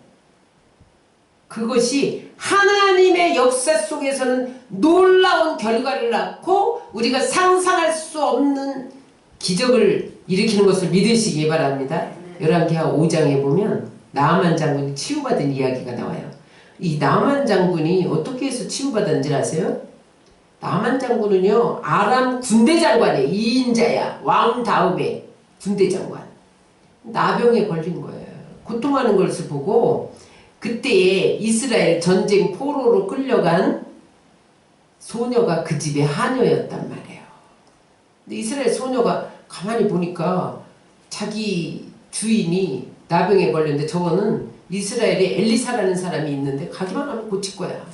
그것이 하나님의 역사 속에서는 놀라운 결과를 낳고 우리가 상상할 수 없는 기적을 일으키는 것을 믿으시기 바랍니다. 열왕기하 5장에 보면 나아만 장군이 치유받은 이야기가 나와요. 이 나아만 장군이 어떻게 해서 치유받았는지 아세요? 나아만 장군은요 아람 군대 장관이에요. 2인자야. 왕 다음에 군대 장관. 나병에 걸린 거예요. 고통하는 것을 보고 그때에 이스라엘 전쟁 포로로 끌려간 소녀가 그 집의 하녀였단 말이에요. 근데 이스라엘 소녀가 가만히 보니까 자기 주인이 나병에 걸렸는데 저거는 이스라엘에 엘리사라는 사람이 있는데 가기만 하면 고칠 거야.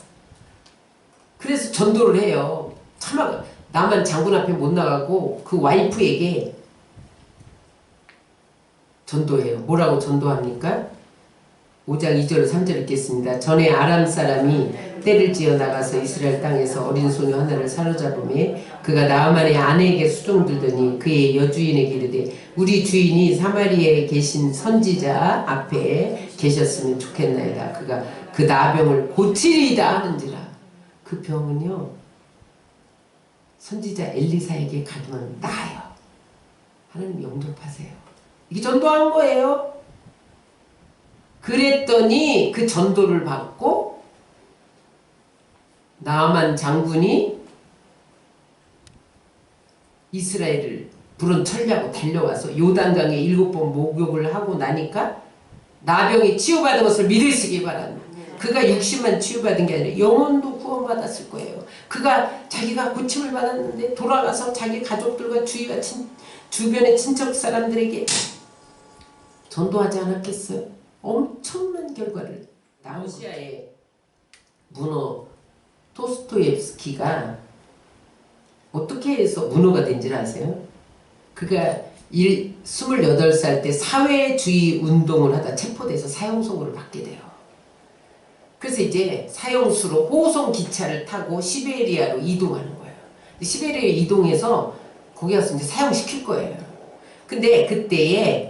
그래서 전도를 해요. 차마 나만 장군 앞에 못 나가고 그 와이프에게 전도해요. 뭐라고 전도합니까? 5장 2절 3절 읽겠습니다. 전에 아람 사람이 떼를 지어 나가서 이스라엘 땅에서 어린 소녀 하나를 사로잡음에 그가 나아만의 아내에게 수종들더니 그의 여주인에게 이르되 우리 주인이 사마리아에 계신 선지자 앞에 계셨으면 좋겠나이다. 그가 그 나병을 고치리이다 하는지라. 그 병은요 선지자 엘리사에게 가면 나아요. 하나님 영접하세요. 이게 전도한 거예요. 그랬더니 그 전도를 받고 나아만 장군이 이스라엘을 불은 천리하고 달려와서 요단강에 7번 목욕을 하고 나니까 나병이 치유받은 것을 믿으시기 바랍니다. 그가 육신만 치유받은 게 아니라 영혼도 구원받았을 거예요. 그가 자기가 고침을 받았는데 돌아가서 자기 가족들과 주변의 친척 사람들에게 전도하지 않았겠어요? 엄청난 결과를. 러시아의 문어 토스토옙스키가 어떻게 해서 문어가 된지를 아세요? 그가 28살 때 사회주의 운동을 하다 체포돼서 사형선고를 받게 돼요. 그래서 이제 사형수로 호송 기차를 타고 시베리아로 이동하는 거예요. 시베리아에 이동해서 거기 가서 이제 사형시킬 거예요. 근데 그때에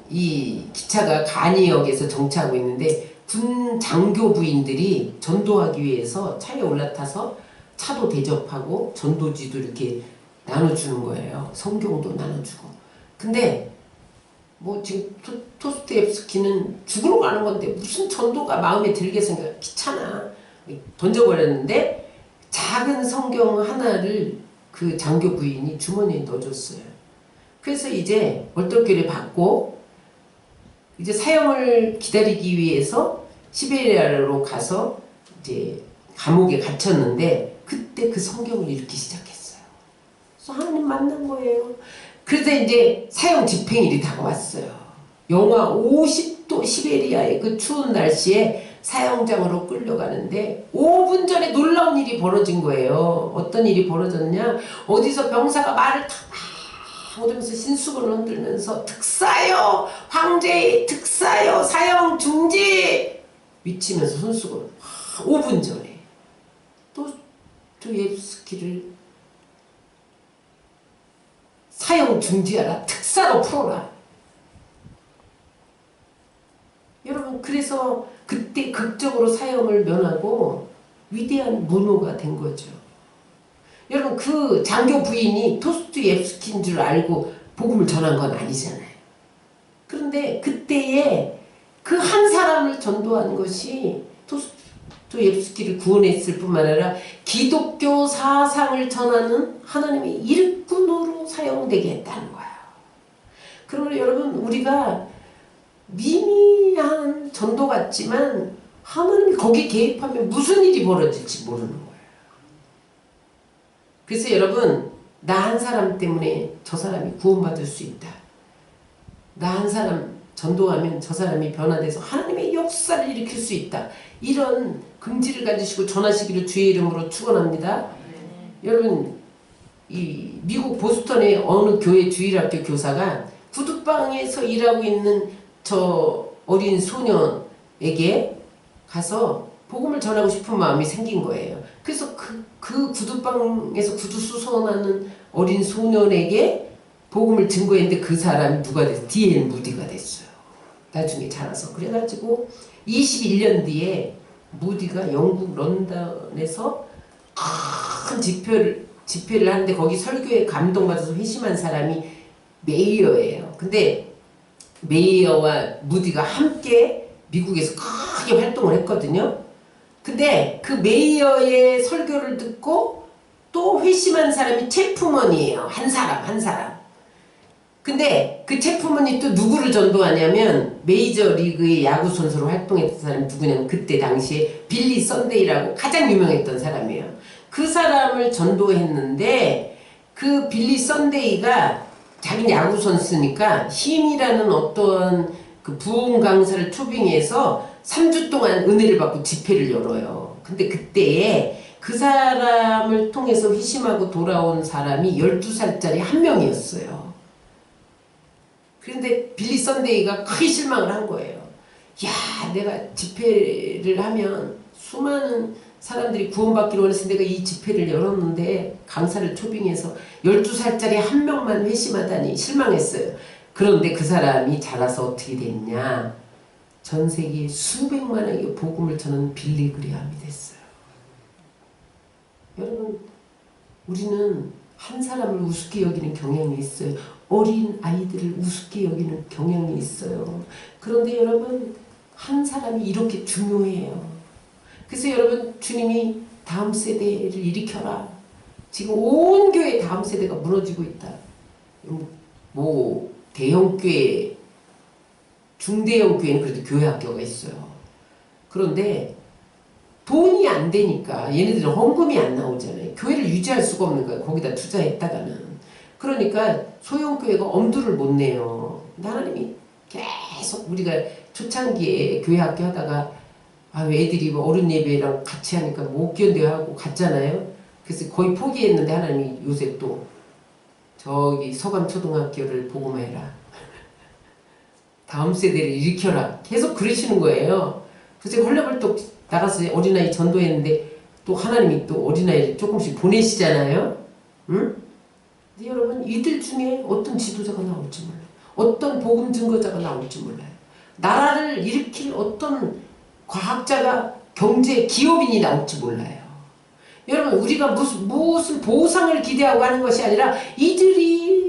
이 기차가 가니역에서 정차하고 있는데 군 장교 부인들이 전도하기 위해서 차에 올라타서 차도 대접하고 전도지도 이렇게 나눠주는 거예요. 성경도 나눠주고. 근데 뭐 지금 토스토옙스키는 죽으러 가는 건데 무슨 전도가 마음에 들겠어. 귀찮아. 던져버렸는데 작은 성경 하나를 그 장교 부인이 주머니에 넣어줬어요. 그래서 이제 얼떨결에 받고 이제 사형을 기다리기 위해서 시베리아로 가서 이제 감옥에 갇혔는데 그때 그 성경을 읽기 시작했어요. 그래서 하나님 만난 거예요. 그래서 이제 사형 집행일이 다가왔어요. 영하 50도 시베리아의 그 추운 날씨에 사형장으로 끌려가는데 5분 전에 놀라운 일이 벌어진 거예요. 어떤 일이 벌어졌냐? 어디서 병사가 말을 탁 하면서 신수건을 흔들면서 특사요! 황제 특사요! 사형 중지! 미치면서 손수건을 5분 전에 토스토옙스키를 사형 중지하라. 특사로 풀어라. 여러분 그래서 그때 극적으로 사형을 면하고 위대한 문호가 된 거죠. 여러분 그 장교 부인이 토스토옙스키인 줄 알고 복음을 전한 건 아니잖아요. 그런데 그때에 그 한 사람을 전도한 것이 토스토옙스키를 구원했을 뿐만 아니라 기독교 사상을 전하는 하나님의 일꾼으로 사용되게 했다는 거예요. 그러므로 여러분 우리가 미미한 전도 같지만 하나님이 거기 개입하면 무슨 일이 벌어질지 모르는 거예요. 그래서 여러분 나 한 사람 때문에 저 사람이 구원받을 수 있다. 나 한 사람 전도하면 저 사람이 변화돼서 하나님의 역사를 일으킬 수 있다. 이런 긍지를 가지시고 전하시기를 주의 이름으로 축원합니다. 여러분 이 미국 보스턴의 어느 교회 주일학교 교사가 구두방에서 일하고 있는 저 어린 소년에게 가서 복음을 전하고 싶은 마음이 생긴 거예요. 그래서 그 구두방에서 구두 수선하는 어린 소년에게 복음을 증거했는데 그 사람이 누가 됐어요? D.L. 무디가 됐어요. 나중에 자라서. 그래가지고 21년 뒤에 무디가 영국 런던에서 큰 집회를 하는데 거기 설교에 감동받아서 회심한 사람이 메이어예요. 근데 메이어와 무디가 함께 미국에서 크게 활동을 했거든요. 근데 그 메이어의 설교를 듣고 또 회심한 사람이 체프먼이에요. 한 사람. 근데 그 체프먼이 또 누구를 전도하냐면 메이저 리그의 야구 선수로 활동했던 사람이 누구냐면 그때 당시에 빌리 선데이라고 가장 유명했던 사람이에요. 그 사람을 전도했는데 그 빌리 선데이가 자기는 야구 선수니까 힘이라는 어떤 그 부흥 강사를 초빙해서 3주 동안 은혜를 받고 집회를 열어요. 근데 그때에 그 사람을 통해서 회심하고 돌아온 사람이 12살짜리 한 명이었어요. 그런데 빌리 선데이가 크게 실망을 한 거예요. 야, 내가 집회를 하면 수많은 사람들이 구원받기로 원해서 내가 이 집회를 열었는데 강사를 초빙해서 12살짜리 한 명만 회심하다니 실망했어요. 그런데 그 사람이 자라서 어떻게 됐냐? 전 세계 수백만에게 복음을 전하는 빌리 그레함이 됐어요. 여러분, 우리는 한 사람을 우습게 여기는 경향이 있어요. 어린 아이들을 우습게 여기는 경향이 있어요. 그런데 여러분, 한 사람이 이렇게 중요해요. 그래서 여러분, 주님이 다음 세대를 일으켜라. 지금 온 교회 다음 세대가 무너지고 있다. 뭐 대형 교회, 중대형 교회는 그래도 교회 학교가 있어요. 그런데 돈이 안 되니까 얘네들은 헌금이 안 나오잖아요. 교회를 유지할 수가 없는 거예요. 거기다 투자했다가는. 그러니까 소형교회가 엄두를 못 내요. 근데 하나님이 계속 우리가 초창기에 교회 학교 하다가 애들이 뭐 어른 예배랑 같이 하니까 못 견뎌 하고 갔잖아요. 그래서 거의 포기했는데 하나님이 요새 또 저기 서감초등학교를 복음해라. 다음 세대를 일으켜라. 계속 그러시는 거예요. 그래서 헐레벌떡 나가서 어린아이 전도했는데 또 하나님이 또 어린아이를 조금씩 보내시잖아요. 응? 근데 여러분, 이들 중에 어떤 지도자가 나올지 몰라요. 어떤 복음 증거자가 나올지 몰라요. 나라를 일으킬 어떤 과학자가 경제 기업인이 나올지 몰라요. 여러분, 우리가 무슨 보상을 기대하고 하는 것이 아니라 이들이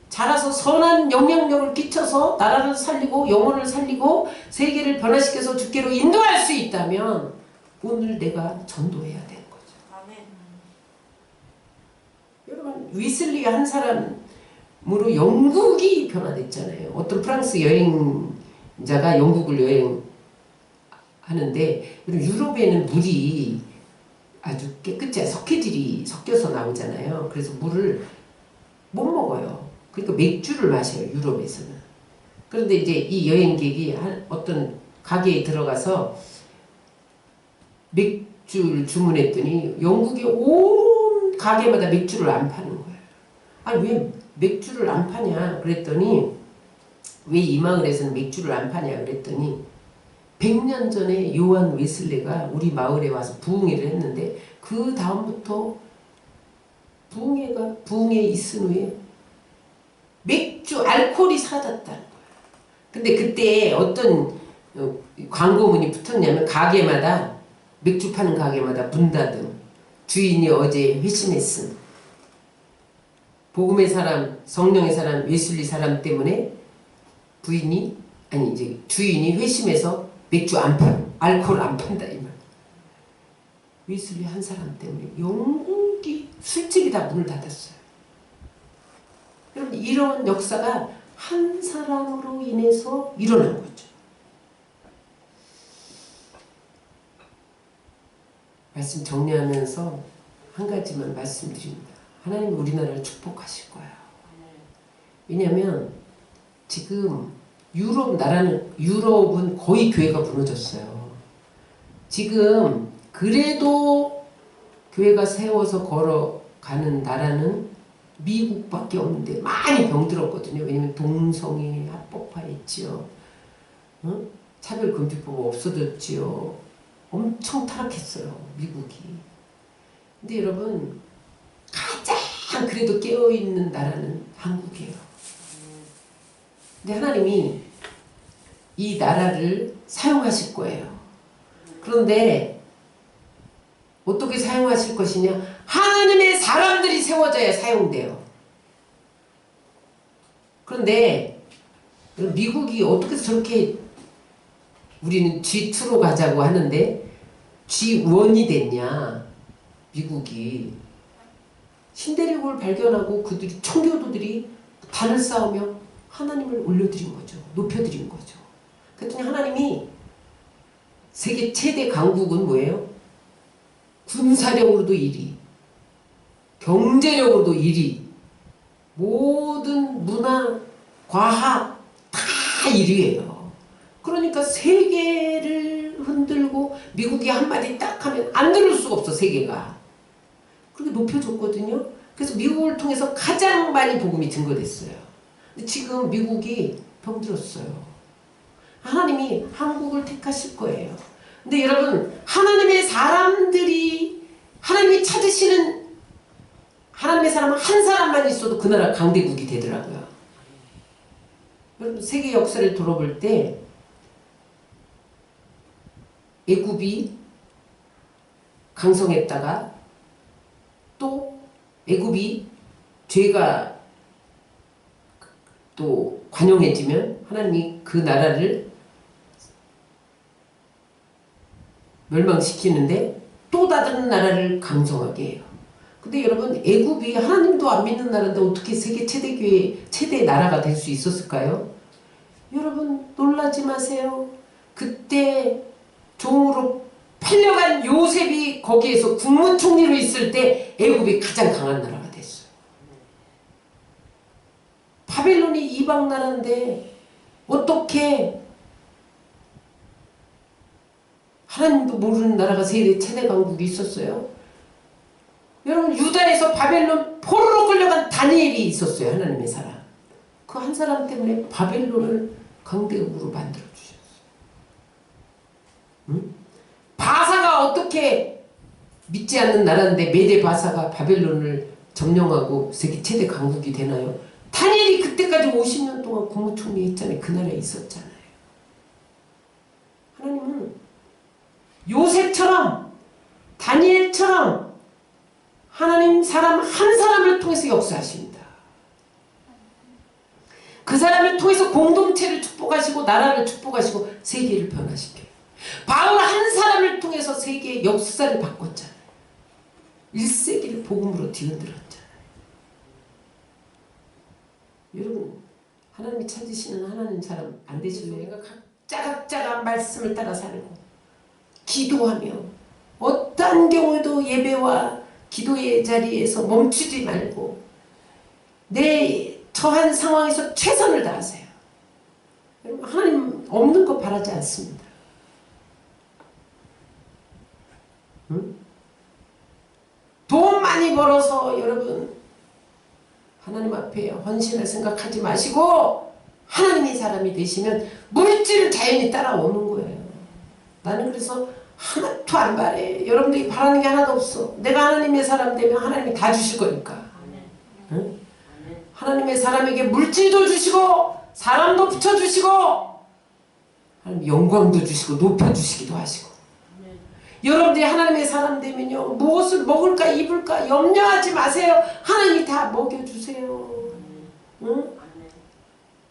자라서 선한 영향력을 끼쳐서 나라를 살리고 영혼을 살리고 세계를 변화시켜서 주께로 인도할 수 있다면 오늘 내가 전도해야 되는 거죠. 아멘. 여러분, 위슬리 한 사람으로 영국이 변화됐잖아요. 어떤 프랑스 여행자가 영국을 여행하는데 유럽에는 물이 아주 깨끗이 석회질이 섞여서 나오잖아요. 그래서 물을 못 먹어요. 그러니까 맥주를 마셔요, 유럽에서는. 그런데 이제 이 여행객이 어떤 가게에 들어가서 맥주를 주문했더니 영국의 온 가게마다 맥주를 안 파는 거예요. 아니, 왜 맥주를 안 파냐 그랬더니, 왜 이 마을에서는 맥주를 안 파냐 그랬더니 100년 전에 요한 웨슬레가 우리 마을에 와서 부흥회를 했는데 그 다음부터 부흥회 있은 후에 맥주, 알코올이 사라졌다는 거예요. 근데 그때 어떤 광고문이 붙었냐면 가게마다, 맥주 파는 가게마다 문 닫음, 주인이 어제 회심했음, 복음의 사람, 성령의 사람, 웨슬리 사람 때문에 주인이 회심해서 맥주 안 팔고 알코올 안 판다 이 말. 웨슬리 한 사람 때문에 영국이 술집이 다 문을 닫았어요. 여러분, 이런 역사가 한 사람으로 인해서 일어난 거죠. 말씀 정리하면서 한 가지만 말씀드립니다. 하나님이 우리나라를 축복하실 거예요. 왜냐하면 지금 유럽은 거의 교회가 무너졌어요. 지금 그래도 교회가 세워서 걸어가는 나라는 미국밖에 없는데 많이 병들었거든요. 왜냐면 동성애 합법화했지요. 차별금지법 없어졌지요. 엄청 타락했어요, 미국이. 근데 여러분, 가장 그래도 깨어있는 나라는 한국이에요. 근데 하나님이 이 나라를 사용하실 거예요. 그런데 어떻게 사용하실 것이냐? 하나님의 사람들이 세워져야 사용돼요. 그런데 미국이 어떻게 저렇게, 우리는 G2로 가자고 하는데 G1이 됐냐? 미국이 신대륙을 발견하고 그들이 청교도들이 발을 쌓으며 하나님을 올려드린 거죠. 높여드린 거죠. 그랬더니 하나님이 세계 최대 강국은 뭐예요? 군사력으로도 1위, 경제력으로도 1위, 모든 문화, 과학 다 1위예요. 그러니까 세계를 흔들고 미국이 한마디 딱 하면 안 들을 수가 없어, 세계가. 그렇게 높여줬거든요. 그래서 미국을 통해서 가장 많이 복음이 증거됐어요. 근데 지금 미국이 병들었어요. 하나님이 한국을 택하실 거예요. 근데 여러분, 하나님의 사람들이, 하나님이 찾으시는 하나님의 사람은 한 사람만 있어도 그 나라 강대국이 되더라고요. 여러분, 세계 역사를 돌아볼 때 애굽이 강성했다가 또 애굽이 죄가 또 관용해지면 하나님이 그 나라를 멸망시키는데 또 다른 나라를 강성하게 해요. 근데 여러분, 애굽이 하나님도 안 믿는 나라인데 어떻게 세계 최대 교회, 최대 나라가 될 수 있었을까요? 여러분, 놀라지 마세요. 그때 종으로 팔려간 요셉이 거기에서 국무총리로 있을 때 애굽이 가장 강한 나라가 됐어요. 바벨론이 이방 나라인데 어떻게 하나님도 모르는 나라가 세계 최대 강국이 있었어요? 여러분, 유다에서 바벨론 포로로 끌려간 다니엘이 있었어요. 하나님의 사람. 그 한 사람 때문에 바벨론을 강대국으로 만들어 주셨어요. 응? 바사가 어떻게 믿지 않는 나라인데 메데 바사가 바벨론을 점령하고 세계 최대 강국이 되나요? 다니엘이 그때까지 50년 동안 국무총리 했잖아요. 그 나라에 있었잖아요. 하나님은 요셉처럼 다니엘처럼 하나님 사람 한 사람을 통해서 역사하십니다. 그 사람을 통해서 공동체를 축복하시고 나라를 축복하시고 세계를 변화시켜요. 바울 한 사람을 통해서 세계의 역사를 바꿨잖아요. 1세기를 복음으로 뒤흔들었잖아요. 여러분, 하나님이 찾으시는 하나님 사람 안 되실래요? 각자가 말씀을 따라 살고 기도하며 어떤 경우에도 예배와 기도의 자리에서 멈추지 말고 내 처한 상황에서 최선을 다하세요. 하나님 없는 거 바라지 않습니다. 응? 돈 많이 벌어서 여러분 하나님 앞에 헌신을 생각하지 마시고 하나님의 사람이 되시면 물질은 자연히 따라오는 거예요. 나는 그래서 하나도 안 바래. 여러분들이 바라는 게 하나도 없어. 내가 하나님의 사람 되면 하나님이 다 주실 거니까. 응? 하나님의 사람에게 물질도 주시고 사람도 붙여주시고 하나님 영광도 주시고 높여주시기도 하시고. 여러분들이 하나님의 사람 되면요, 무엇을 먹을까 입을까 염려하지 마세요. 하나님이 다 먹여주세요. 응?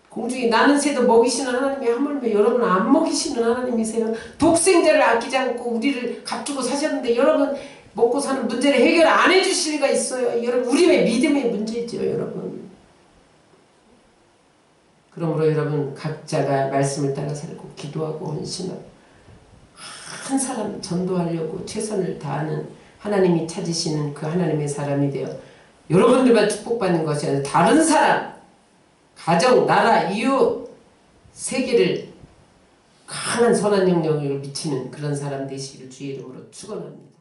공중에 나는 새도 먹이시는 하나님이 하물며 여러분은 안 먹이시는 하나님이세요. 독생자를 아끼지 않고 우리를 값주고 사셨는데 여러분 먹고 사는 문제를 해결 안 해주실 리가 있어요. 여러분, 우리의 믿음의 문제죠. 여러분, 그러므로 여러분 각자가 말씀을 따라 살고 기도하고 헌신하고 한 사람 전도하려고 최선을 다하는 하나님이 찾으시는 그 하나님의 사람이 되어 여러분들만 축복받는 것이 아니라 다른 사람, 가정, 나라, 이웃, 세계를 강한 선한 영향력을 미치는 그런 사람 되시기를 주의 이름으로 축원합니다.